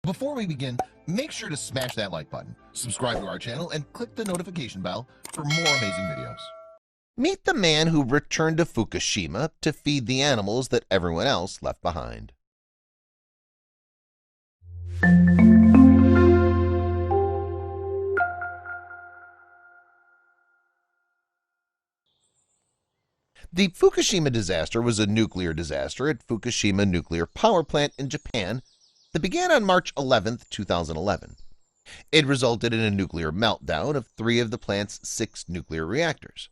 Before we begin, make sure to smash that like button, subscribe to our channel, and click the notification bell for more amazing videos. Meet the man who returned to Fukushima to feed the animals that everyone else left behind. The Fukushima disaster was a nuclear disaster at Fukushima Nuclear Power Plant in Japan that began on March 11, 2011. It resulted in a nuclear meltdown of 3 of the plant's 6 nuclear reactors.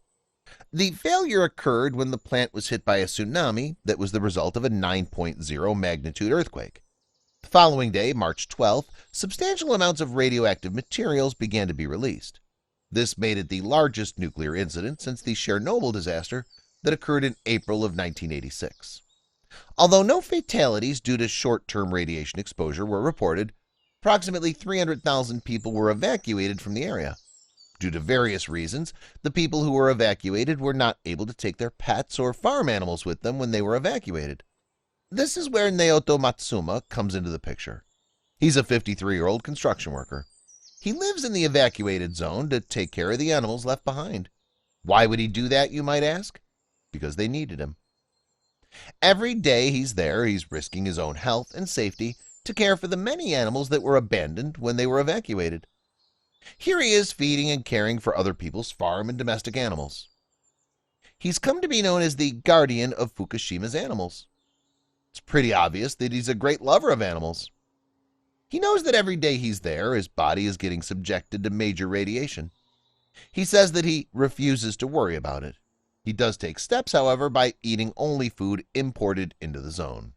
The failure occurred when the plant was hit by a tsunami that was the result of a 9.0 magnitude earthquake. The following day, March 12th, substantial amounts of radioactive materials began to be released. This made it the largest nuclear incident since the Chernobyl disaster that occurred in April of 1986. Although no fatalities due to short-term radiation exposure were reported, approximately 300,000 people were evacuated from the area. Due to various reasons, the people who were evacuated were not able to take their pets or farm animals with them when they were evacuated. This is where Naoto Matsumura comes into the picture. He's a 53-year-old construction worker. He lives in the evacuated zone to take care of the animals left behind. Why would he do that, you might ask? Because they needed him. Every day he's there, he's risking his own health and safety to care for the many animals that were abandoned when they were evacuated. Here he is feeding and caring for other people's farm and domestic animals. He's come to be known as the guardian of Fukushima's animals. It's pretty obvious that he's a great lover of animals. He knows that every day he's there, his body is getting subjected to major radiation. He says that he refuses to worry about it. He does take steps, however, by eating only food imported into the zone.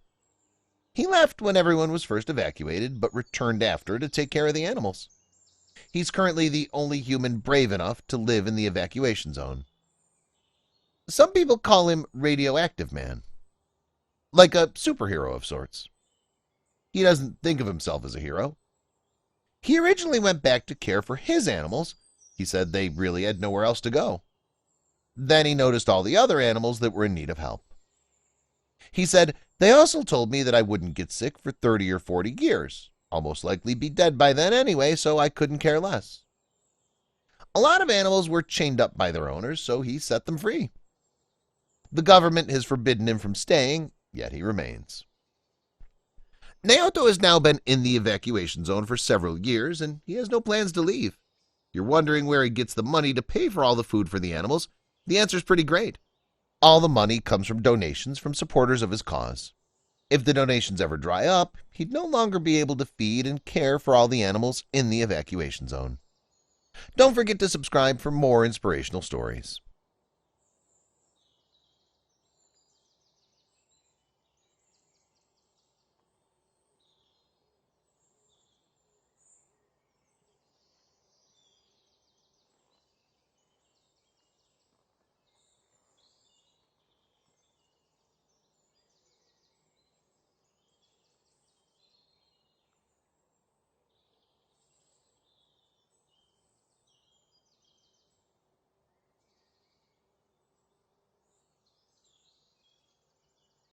He left when everyone was first evacuated, but returned after to take care of the animals. He's currently the only human brave enough to live in the evacuation zone. Some people call him Radioactive Man, like a superhero of sorts. He doesn't think of himself as a hero. He originally went back to care for his animals. He said they really had nowhere else to go. Then he noticed all the other animals that were in need of help. He said, "They also told me that I wouldn't get sick for 30 or 40 years. I'll most likely be dead by then anyway, so I couldn't care less." A lot of animals were chained up by their owners, so he set them free. The government has forbidden him from staying, yet he remains. Naoto has now been in the evacuation zone for several years, and he has no plans to leave. You're wondering where he gets the money to pay for all the food for the animals. The answer is pretty great. All the money comes from donations from supporters of his cause. If the donations ever dry up, he'd no longer be able to feed and care for all the animals in the evacuation zone. Don't forget to subscribe for more inspirational stories.